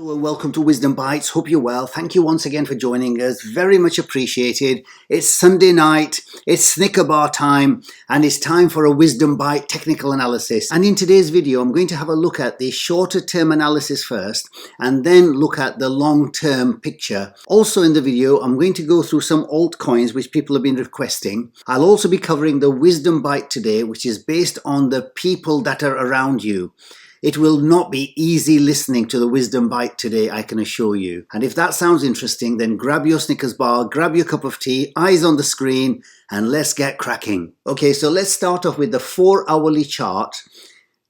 Hello and welcome to Wisdom Bites. Hope you're well. Thank you once again for joining us. Very much appreciated. It's Sunday night, it's Snicker bar time, and it's time for a Wisdom Bite technical analysis. And in today's video, I'm going to have a look at the shorter term analysis first, and then look at the long term picture. Also in the video, I'm going to go through some altcoins which people have been requesting. I'll also be covering the Wisdom Bite today, which is based on the people that are around you. It will not be easy listening to the Wisdom Bite today, I can assure you. And if that sounds interesting, then grab your Snickers bar, grab your cup of tea, eyes on the screen, and let's get cracking. Okay, so let's start off with the 4-hourly chart.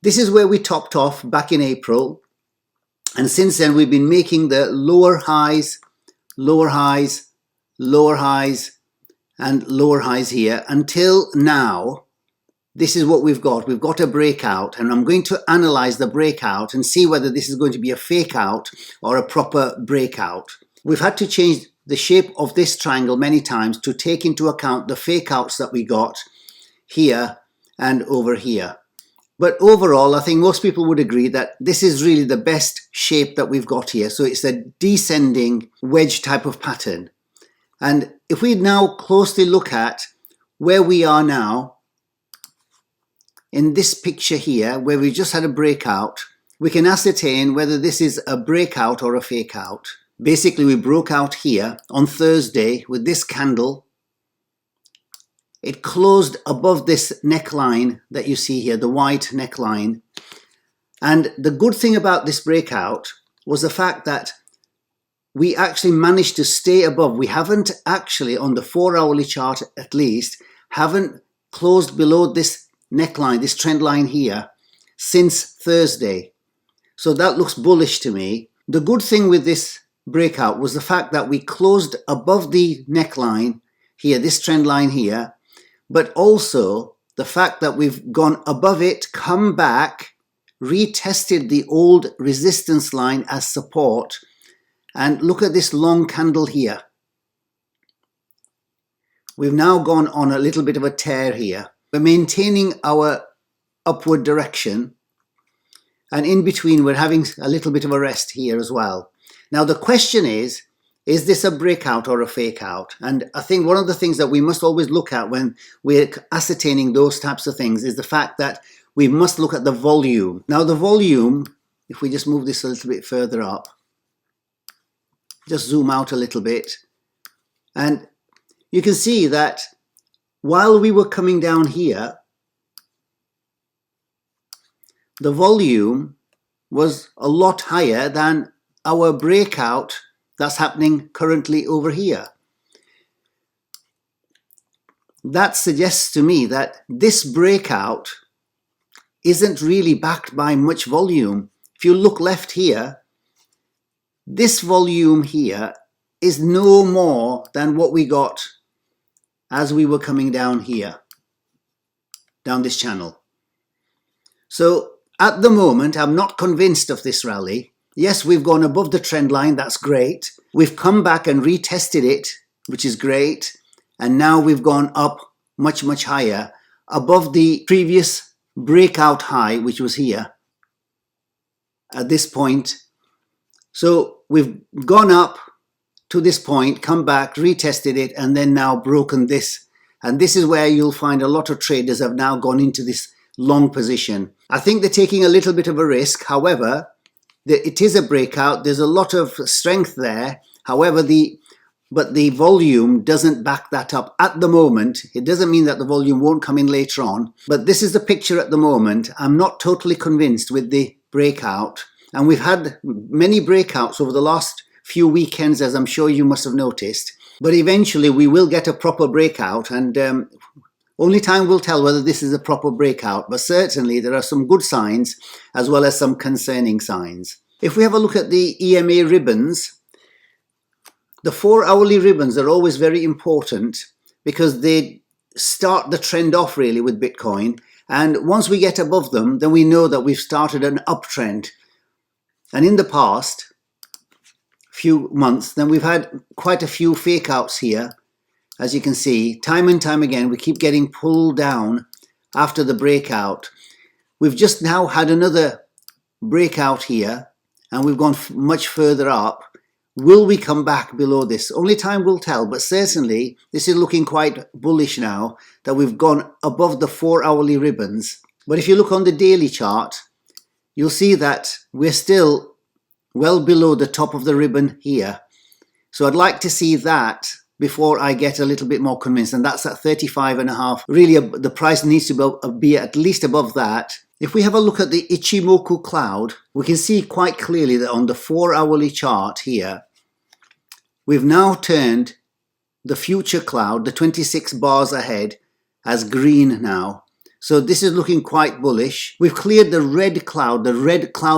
This is where we topped off back in April. And since then, we've been making the lower highs, lower highs, lower highs, and lower highs here until now. This is what we've got. We've got a breakout, and I'm going to analyze the breakout and see whether this is going to be a fake out or a proper breakout. We've had to change the shape of this triangle many times to take into account the fake outs that we got here and over here. But overall, I think most people would agree that this is really the best shape that we've got here. So it's a descending wedge type of pattern. And if we now closely look at where we are now, in this picture here, where we just had a breakout, we can ascertain whether this is a breakout or a fake out. Basically, we broke out here on Thursday with this candle. It closed above this neckline that you see here, the white neckline. And the good thing about this breakout was the fact that we actually managed to stay above. We haven't actually, on the 4-hourly chart at least, haven't closed below this neckline, this trend line here, since Thursday. So that looks bullish to me. The good thing with this breakout was the fact that we closed above the neckline here, this trend line here, but also the fact that we've gone above it, come back, retested the old resistance line as support, and look at this long candle here. We've now gone on a little bit of a tear here. We're maintaining our upward direction, and in between we're having a little bit of a rest here as well. Now the question is this a breakout or a fake out? And I think one of the things that we must always look at when we're ascertaining those types of things is the fact that we must look at the volume. Now the volume, if we just move this a little bit further up, just zoom out a little bit, and you can see that while we were coming down here, the volume was a lot higher than our breakout that's happening currently over here. That suggests to me that this breakout isn't really backed by much volume. If you look left here, this volume here is no more than what we got as we were coming down here, down this channel. So at the moment, I'm not convinced of this rally. Yes, we've gone above the trend line, that's great. We've come back and retested it, which is great. And now we've gone up much, much higher, above the previous breakout high, which was here at this point. So we've gone up to this point, come back, retested it, and then now broken this. And this is where you'll find a lot of traders have now gone into this long position. I think they're taking a little bit of a risk. However, it is a breakout. There's a lot of strength there. However, but the volume doesn't back that up at the moment. It doesn't mean that the volume won't come in later on. But this is the picture at the moment. I'm not totally convinced with the breakout. And we've had many breakouts over the last few weekends, as I'm sure you must have noticed. But eventually we will get a proper breakout, and only time will tell whether this is a proper breakout. But certainly there are some good signs as well as some concerning signs. If we have a look at the EMA ribbons, the 4-hourly ribbons are always very important because they start the trend off really with Bitcoin. And once we get above them, then we know that we've started an uptrend. And in the past few months, then we've had quite a few fake outs here. As you can see, time and time again, we keep getting pulled down after the breakout. We've just now had another breakout here, and we've gone much further up. Will we come back below this? Only time will tell, but certainly this is looking quite bullish now that we've gone above the 4-hourly ribbons. But if you look on the daily chart, you'll see that we're still well below the top of the ribbon here. So I'd like to see that before I get a little bit more convinced, and that's at 35.5. Really, the price needs to be at least above that. If we have a look at the Ichimoku cloud, we can see quite clearly that on the 4-hourly chart here, we've now turned the future cloud, the 26 bars ahead, as green now. So this is looking quite bullish. We've cleared the red cloud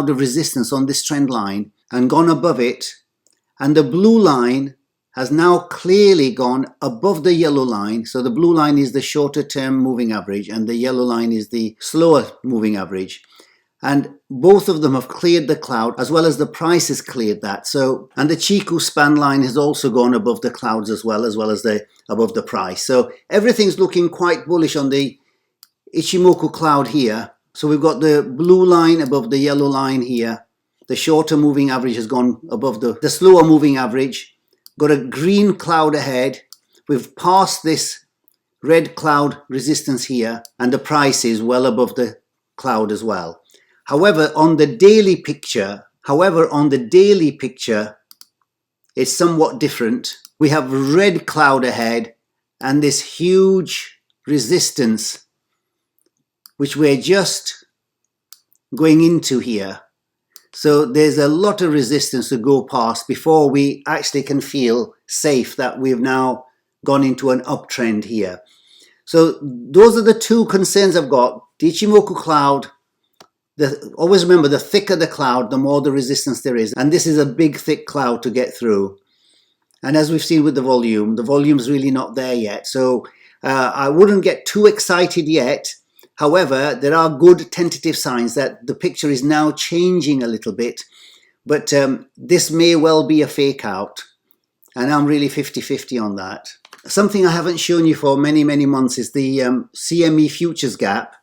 of resistance on this trend line and gone above it. And the blue line has now clearly gone above the yellow line. So the blue line is the shorter term moving average and the yellow line is the slower moving average. And both of them have cleared the cloud as well as the price has cleared that. So, and the Chiku span line has also gone above the clouds as well as above the price. So everything's looking quite bullish on the Ichimoku cloud here. So we've got the blue line above the yellow line here. The shorter moving average has gone above the slower moving average. Got a green cloud ahead. We've passed this red cloud resistance here and the price is well above the cloud as well. However, on the daily picture, it's somewhat different. We have red cloud ahead and this huge resistance which we're just going into here. So there's a lot of resistance to go past before we actually can feel safe that we've now gone into an uptrend here. So those are the two concerns I've got. The Ichimoku cloud, always remember, the thicker the cloud, the more the resistance there is. And this is a big, thick cloud to get through. And as we've seen with the volume's really not there yet. So I wouldn't get too excited yet. However, there are good tentative signs that the picture is now changing a little bit, but this may well be a fake out, and I'm really 50-50 on that. Something I haven't shown you for many, many months is the CME Futures Gap.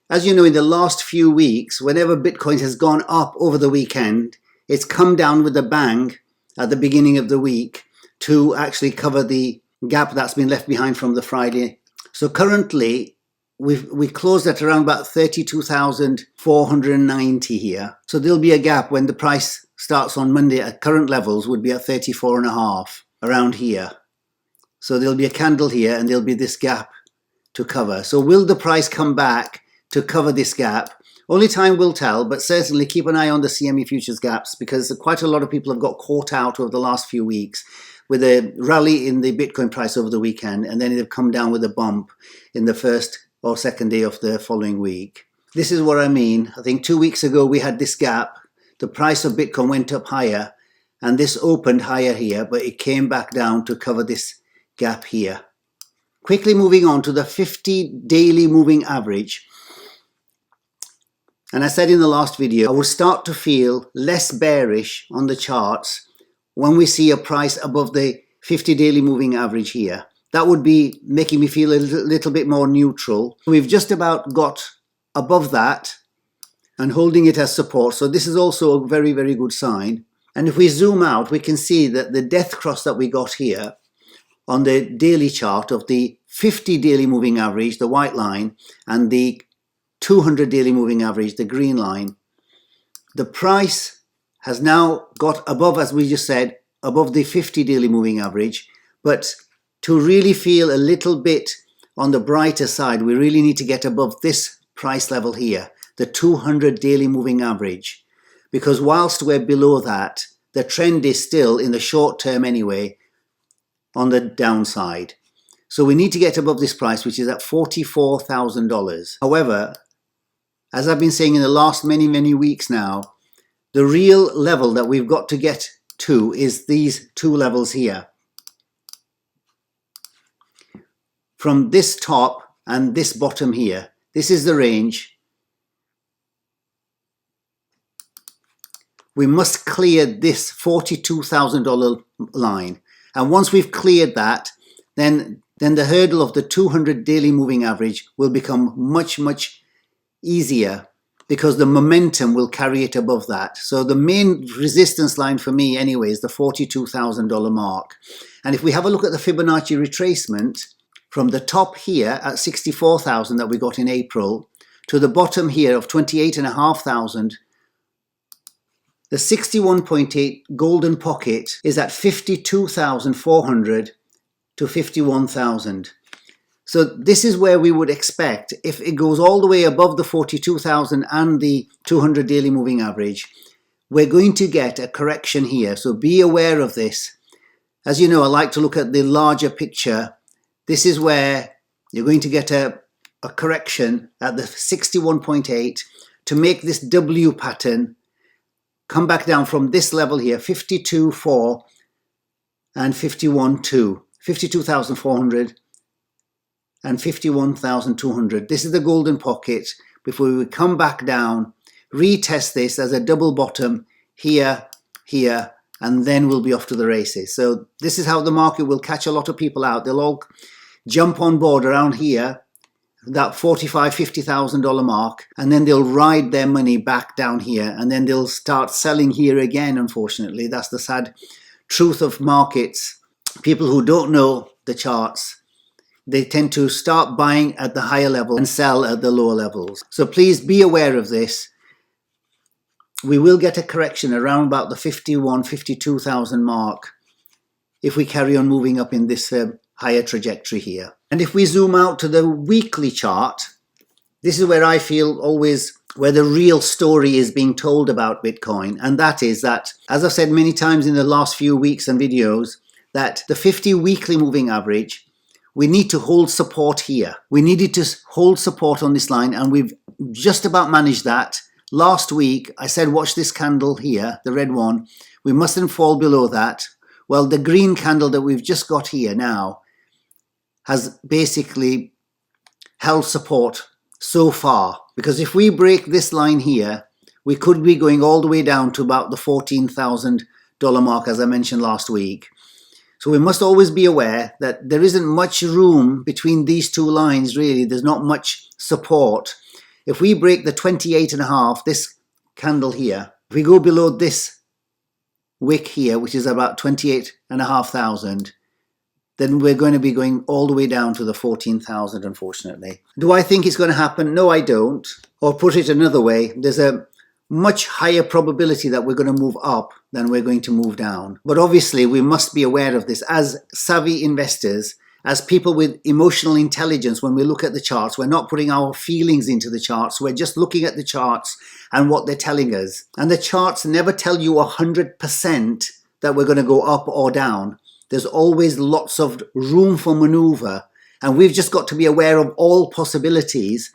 As you know, in the last few weeks, whenever Bitcoin has gone up over the weekend, it's come down with a bang at the beginning of the week to actually cover the gap that's been left behind from the Friday. So currently, we closed at around about 32,490 here. So there'll be a gap when the price starts on Monday at current levels would be at 34.5 around here. So there'll be a candle here and there'll be this gap to cover. So will the price come back to cover this gap? Only time will tell, but certainly keep an eye on the CME Futures Gaps because quite a lot of people have got caught out over the last few weeks with a rally in the Bitcoin price over the weekend, and then they've come down with a bump in the first or second day of the following week. This is what I mean. I think 2 weeks ago we had this gap. The price of Bitcoin went up higher and this opened higher here, but it came back down to cover this gap here. Quickly moving on to the 50 daily moving average. And I said in the last video, I will start to feel less bearish on the charts when we see a price above the 50 daily moving average here. That would be making me feel a little bit more neutral. We've just about got above that and holding it as support. So this is also a very, very good sign. And if we zoom out, we can see that the death cross that we got here on the daily chart of the 50 daily moving average, the white line, and the 200 daily moving average, the green line, the price has now got above, as we just said, above the 50 daily moving average. But to really feel a little bit on the brighter side, we really need to get above this price level here, the 200 daily moving average. Because whilst we're below that, the trend is still, in the short term anyway, on the downside. So we need to get above this price, which is at $44,000. However, as I've been saying in the last many, many weeks now, the real level that we've got to get to is these two levels here. From this top and this bottom here, this is the range. We must clear this $42,000 line. And once we've cleared that, then the hurdle of the 200 daily moving average will become much, much easier because the momentum will carry it above that. So the main resistance line for me anyway is the $42,000 mark. And if we have a look at the Fibonacci retracement from the top here at 64,000 that we got in April to the bottom here of 28,500, the 61.8 golden pocket is at 52,400 to 51,000. So this is where we would expect, if it goes all the way above the 42,000 and the 200 daily moving average, we're going to get a correction here. So be aware of this. As you know, I like to look at the larger picture. This is where you're going to get a correction at the 61.8 to make this W pattern come back down from this level here, 52.4 and 51.2, 52,400 and 51,200. This is the golden pocket before we come back down, retest this as a double bottom here, here, and then we'll be off to the races. So this is how the market will catch a lot of people out. They'll all jump on board around here, that $45,000, $50,000 mark, and then they'll ride their money back down here, and then they'll start selling here again, unfortunately. That's the sad truth of markets. People who don't know the charts, they tend to start buying at the higher level and sell at the lower levels. So please be aware of this. We will get a correction around about the 51,000, 52,000 mark if we carry on moving up in this higher trajectory here. And if we zoom out to the weekly chart, this is where I feel always where the real story is being told about Bitcoin. And that is that, as I've said many times in the last few weeks and videos, that the 50 weekly moving average, we need to hold support here. We needed to hold support on this line, and we've just about managed that. Last week, I said, watch this candle here, the red one. We mustn't fall below that. Well, the green candle that we've just got here now has basically held support so far. Because if we break this line here, we could be going all the way down to about the $14,000 mark, as I mentioned last week. So we must always be aware that there isn't much room between these two lines, really. There's not much support. If we break the 28.5, this candle here, if we go below this wick here, which is about 28,500, then we're going to be going all the way down to the 14,000, unfortunately. Do I think it's going to happen? No, I don't. Or put it another way, there's a much higher probability that we're going to move up than we're going to move down. But obviously, we must be aware of this as savvy investors, as people with emotional intelligence. When we look at the charts, we're not putting our feelings into the charts. We're just looking at the charts and what they're telling us. And the charts never tell you 100% that we're going to go up or down. There's always lots of room for maneuver. And we've just got to be aware of all possibilities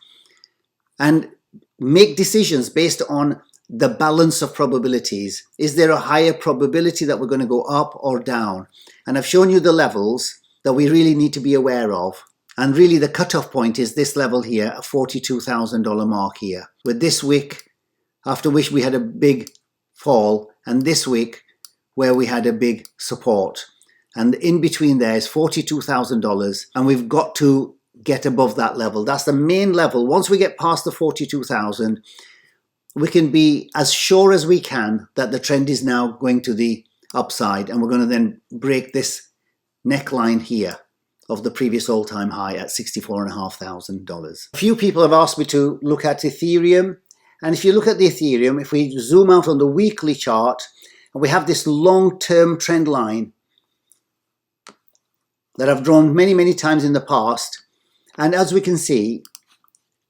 and make decisions based on the balance of probabilities. Is there a higher probability that we're going to go up or down? And I've shown you the levels that we really need to be aware of. And really the cutoff point is this level here, a $42,000 mark here. With this wick, after which we had a big fall, and this wick where we had a big support. And in between there is $42,000, and we've got to get above that level. That's the main level. Once we get past the 42,000, we can be as sure as we can that the trend is now going to the upside, and we're going to then break this neckline here of the previous all-time high at $64,500. A few people have asked me to look at Ethereum, and if you look at the Ethereum, if we zoom out on the weekly chart, and we have this long-term trend line that I've drawn many, many times in the past. And as we can see,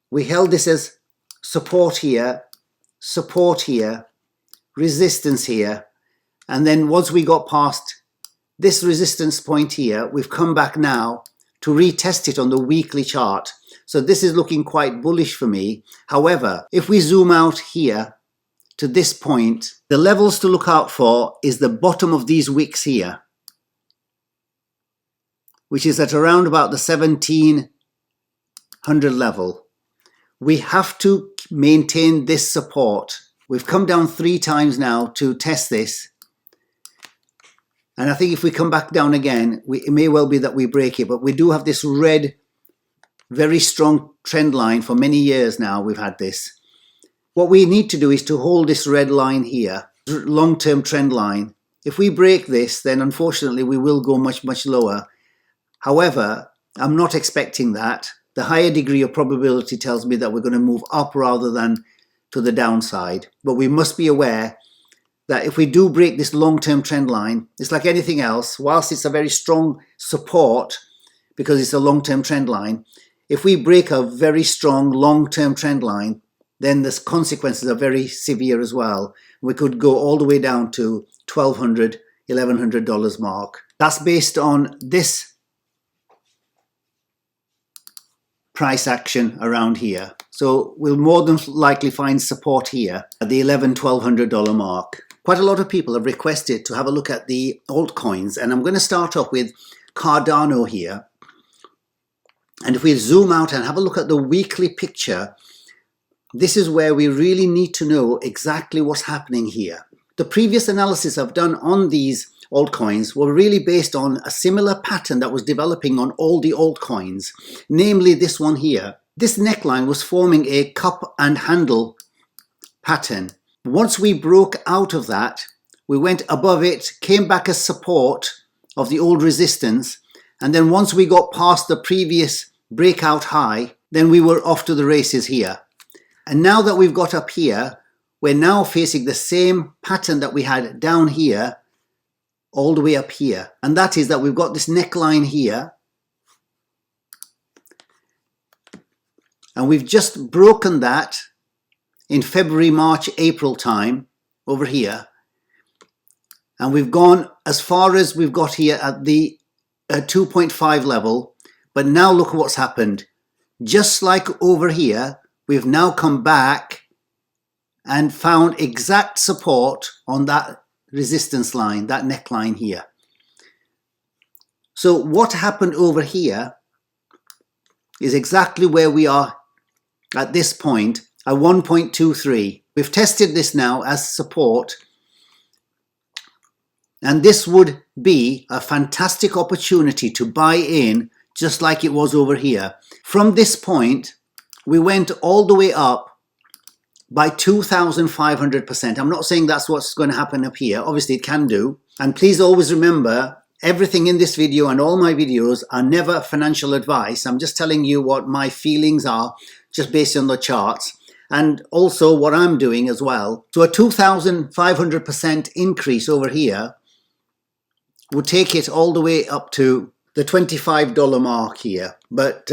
we held this as support here, resistance here. And then once we got past this resistance point here, we've come back now to retest it on the weekly chart. So this is looking quite bullish for me. However, if we zoom out here to this point, the levels to look out for is the bottom of these wicks here, which is at around about the 1700 level. We have to maintain this support. We've come down 3 times now to test this. And I think if we come back down again, it may well be that we break it, but we do have this red, very strong trend line for many years now. We've had this. What we need to do is to hold this red line here, long-term trend line. If we break this, then unfortunately we will go much, much lower. However, I'm not expecting that. The higher degree of probability tells me that we're going to move up rather than to the downside. But we must be aware that if we do break this long-term trend line, it's like anything else. Whilst it's a very strong support because it's a long-term trend line, if we break a very strong long-term trend line, then the consequences are very severe as well. We could go all the way down to $1,200, $1,100 mark. That's based on this price action around here. So we'll more than likely find support here at the $1,100, $1,200 mark. Quite a lot of people have requested to have a look at the altcoins, and I'm going to start off with Cardano here. And if we zoom out and have a look at the weekly picture, this is where we really need to know exactly what's happening here. The previous analysis I've done on these altcoins were really based on a similar pattern that was developing on all the altcoins, namely this one here. This neckline was forming a cup and handle pattern. Once we broke out of that, we went above it, came back as support of the old resistance, and then once we got past the previous breakout high, then we were off to the races here. And now that we've got up here, we're now facing the same pattern that we had down here, all the way up here. And that is that we've got this neckline here, and we've just broken that in February, March, April time over here. And we've gone as far as we've got here at the 2.5 level. But now look at what's happened. Just like over here, we've now come back and found exact support on that resistance line, that neckline here. So what happened over here is exactly where we are at this point at 1.23. We've tested this now as support, and this would be a fantastic opportunity to buy in, just like it was over here. From this point, we went all the way up by 2,500%. I'm not saying that's what's going to happen up here. Obviously, it can do. And please always remember, everything in this video and all my videos are never financial advice. I'm just telling you what my feelings are, just based on the charts, and also what I'm doing as well. So a 2,500% increase over here would take it all the way up to the $25 mark here. But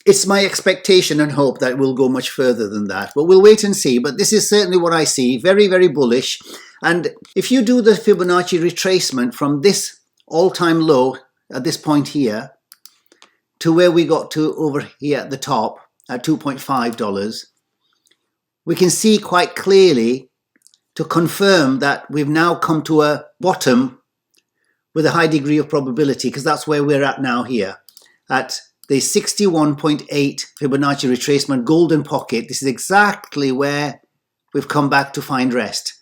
it's my expectation and hope that it will go much further than that. But we'll wait and see. But this is certainly what I see. Very, very bullish. And if you do the Fibonacci retracement from this all-time low at this point here to where we got to over here at the top at $2.5, we can see quite clearly to confirm that we've now come to a bottom with a high degree of probability, because that's where we're at now here at the 61.8 Fibonacci retracement golden pocket. This is exactly where we've come back to find rest.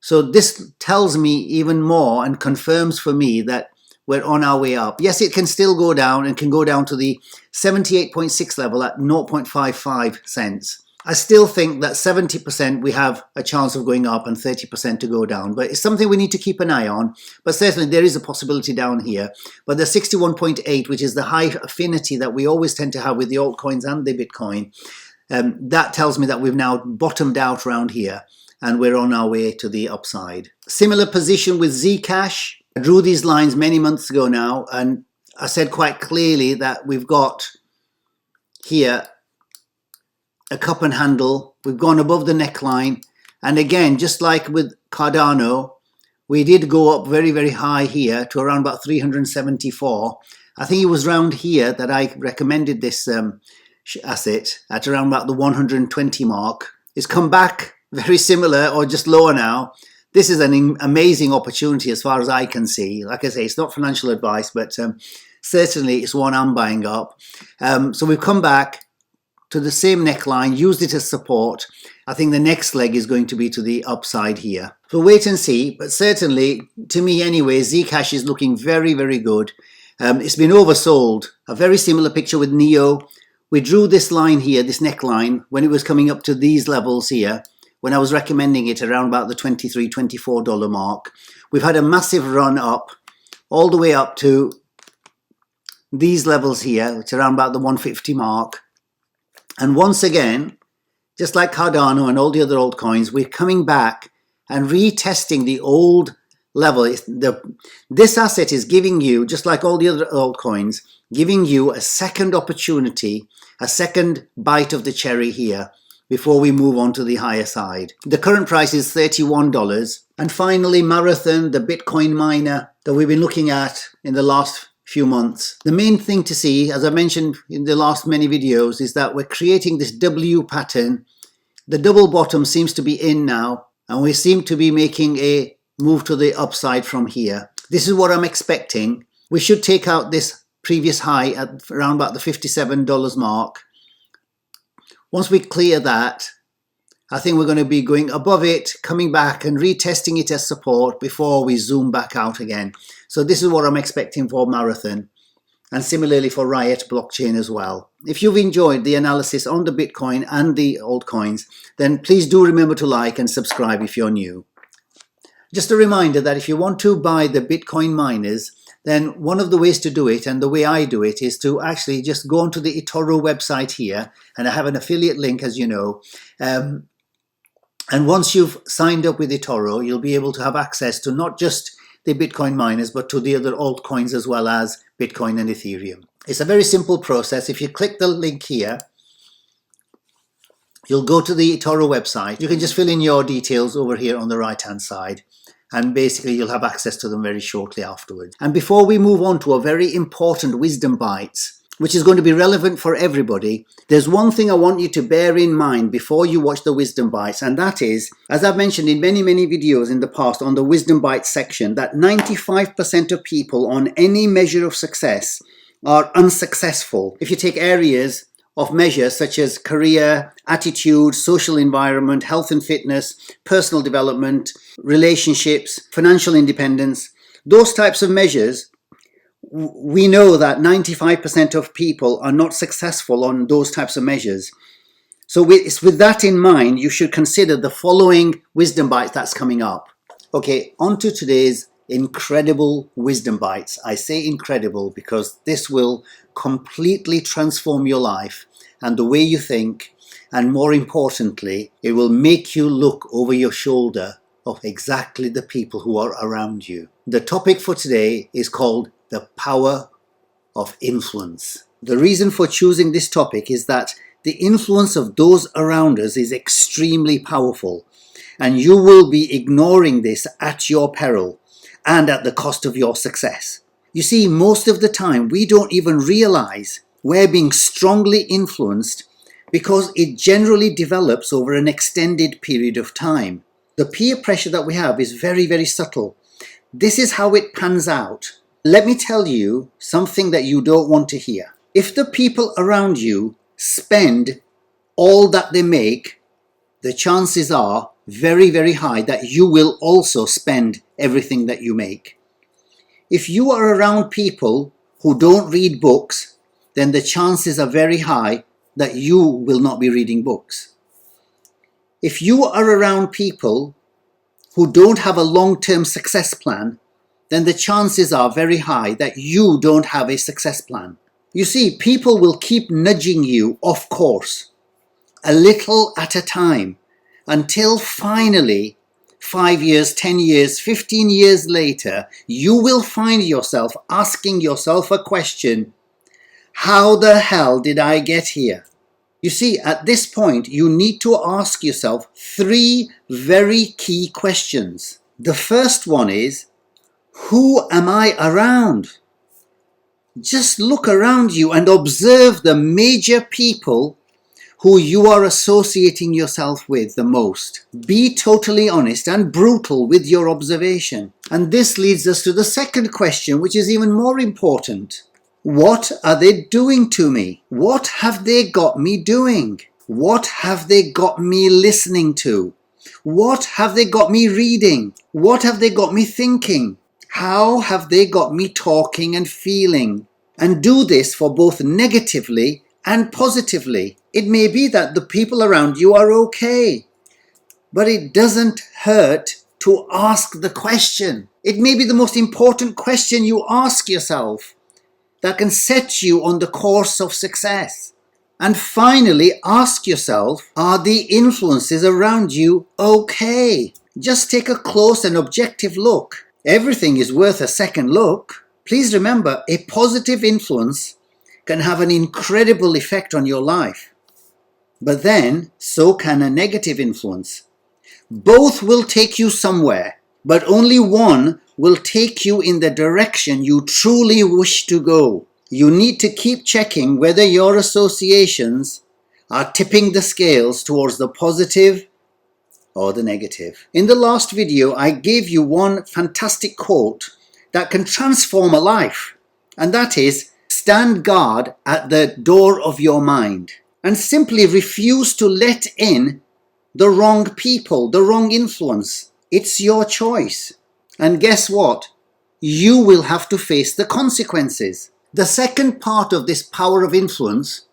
So this tells me even more and confirms for me that we're on our way up. Yes, it can still go down and can go down to the 78.6 level at 0.55 cents. I still think that 70% we have a chance of going up and 30% to go down. But it's something we need to keep an eye on. But certainly there is a possibility down here. But the 61.8, which is the high affinity that we always tend to have with the altcoins and the Bitcoin, that tells me that we've now bottomed out around here and we're on our way to the upside. Similar position with Zcash. I drew these lines many months ago now, and I said quite clearly that we've got here a cup and handle. We've gone above the neckline, and again, just like with Cardano, we did go up very, very high here to around about 374. I think it was around here that I recommended this asset at around about the 120 mark. It's come back very similar or just lower now. This is an amazing opportunity as far as I can see. Like I say, it's not financial advice, but certainly it's one I'm buying up. So we've come back to the same neckline, used it as support. I think the next leg is going to be to the upside here. So wait and see, but certainly, to me anyway, Zcash is looking very, very good. It's been oversold. A very similar picture with NEO. We drew this line here, this neckline, when it was coming up to these levels here. when I was recommending it around about the $23, $24 mark. We've had a massive run up all the way up to these levels here, which are around about the 150 mark. And once again, just like Cardano and all the other altcoins, we're coming back and retesting the old level. This asset is giving you, just like all the other altcoins, giving you a second opportunity, a second bite of the cherry here before we move on to the higher side. The current price is $31. And finally, Marathon, the Bitcoin miner that we've been looking at in the last few months. The main thing to see, as I mentioned in the last many videos, is that we're creating this W pattern. The double bottom seems to be in now, and we seem to be making a move to the upside from here. This is what I'm expecting. We should take out this previous high at around about the $57 mark. Once we clear that, I think we're going to be going above it, coming back and retesting it as support before we zoom back out again. So this is what I'm expecting for Marathon, and similarly for Riot blockchain as well. If you've enjoyed the analysis on the Bitcoin and the altcoins, then please do remember to like and subscribe if you're new. Just a reminder that if you want to buy the Bitcoin miners, then one of the ways to do it, and the way I do it, is to actually just go onto the Etoro website here, and I have an affiliate link, as you know. And once you've signed up with Etoro, you'll be able to have access to not just the Bitcoin miners, but to the other altcoins as well as Bitcoin and Ethereum. It's a very simple process. If you click the link here, you'll go to the Etoro website. You can just fill in your details over here on the right-hand side, and basically you'll have access to them very shortly afterwards. And before we move on to a very important wisdom bites, which is going to be relevant for everybody, there's one thing I want you to bear in mind before you watch the wisdom bites, and that is, as I've mentioned in many videos in the past on the wisdom bites section, that 95% of people on any measure of success are unsuccessful. If you take areas of measures such as career, attitude, social environment, health and fitness, personal development, relationships, financial independence, those types of measures, we know that 95% of people are not successful on those types of measures. So with that in mind, you should consider the following wisdom bites that's coming up. Okay, on to today's incredible wisdom bites. I say incredible because this will completely transform your life and the way you think, and more importantly, it will make you look over your shoulder of exactly the people who are around you. The topic for today is called the power of influence. The reason for choosing this topic is that the influence of those around us is extremely powerful, and you will be ignoring this at your peril and at the cost of your success. You see, most of the time we don't even realize we're being strongly influenced because it generally develops over an extended period of time. The peer pressure that we have is very subtle. This is how it pans out. Let me tell you something that you don't want to hear. If the people around you spend all that they make, the chances are very high that you will also spend everything that you make. If you are around people who don't read books, then the chances are very high that you will not be reading books. If you are around people who don't have a long-term success plan, then the chances are very high that you don't have a success plan. You see, people will keep nudging you off course, a little at a time, until finally, 5 years, 10 years, 15 years later, you will find yourself asking yourself a question: how the hell did I get here? You see, at this point, you need to ask yourself 3 very key questions. The first one is, who am I around? Just look around you and observe the major people who you are associating yourself with the most. Be totally honest and brutal with your observation. And this leads us to the second question, which is even more important. What are they doing to me? What have they got me doing? What have they got me listening to? What have they got me reading? What have they got me thinking? How have they got me talking and feeling? And do this for both negatively and positively. It may be that the people around you are okay, but it doesn't hurt to ask the question. It may be the most important question you ask yourself that can set you on the course of success. And finally, ask yourself, are the influences around you okay? Just take a close and objective look. Everything is worth a second look. Please remember, a positive influence can have an incredible effect on your life. But then, so can a negative influence. Both will take you somewhere, but only one will take you in the direction you truly wish to go. You need to keep checking whether your associations are tipping the scales towards the positive or the negative. In the last video, I gave you one fantastic quote that can transform a life, and that is, stand guard at the door of your mind and simply refuse to let in the wrong people, the wrong influence. It's your choice. And guess what? You will have to face the consequences. The second part of this power of influence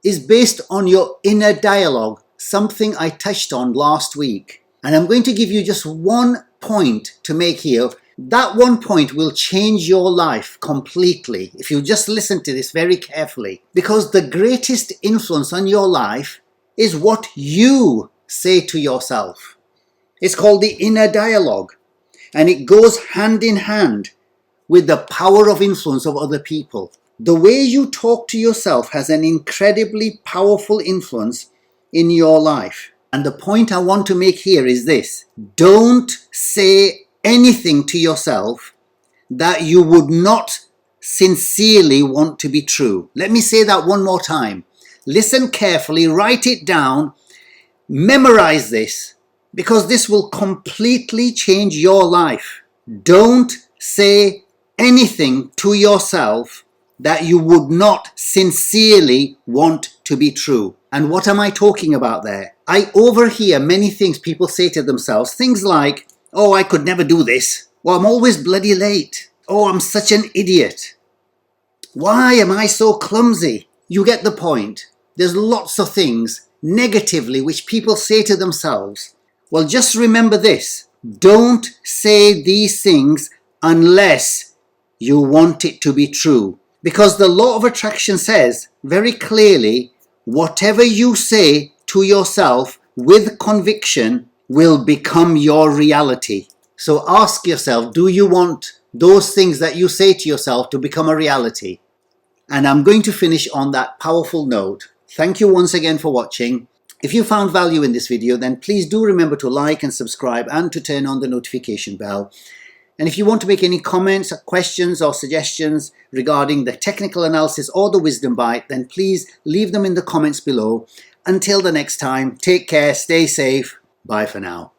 is based on your inner dialogue, something I touched on last week. And I'm going to give you just one point to make here. That one point will change your life completely if you just listen to this very carefully. Because the greatest influence on your life is what you say to yourself. It's called the inner dialogue, and it goes hand in hand with the power of influence of other people. The way you talk to yourself has an incredibly powerful influence in your life. And the point I want to make here is this: don't say anything to yourself that you would not sincerely want to be true. Let me say that one more time. Listen carefully, write it down, memorize this, because this will completely change your life. Don't say anything to yourself that you would not sincerely want to be true. And what am I talking about there? I overhear many things people say to themselves. Things like, oh, I could never do this. Well, I'm always bloody late. Oh, I'm such an idiot. Why am I so clumsy? You get the point. There's lots of things negatively which people say to themselves. Well, just remember this. Don't say these things unless you want it to be true. Because the law of attraction says very clearly, whatever you say to yourself with conviction will become your reality. So ask yourself, do you want those things that you say to yourself to become a reality? And I'm going to finish on that powerful note. Thank you once again for watching. If you found value in this video, then please do remember to like and subscribe and to turn on the notification bell. And if you want to make any comments, questions or suggestions regarding the technical analysis or the wisdom bite, then please leave them in the comments below. Until the next time, take care, stay safe. Bye for now.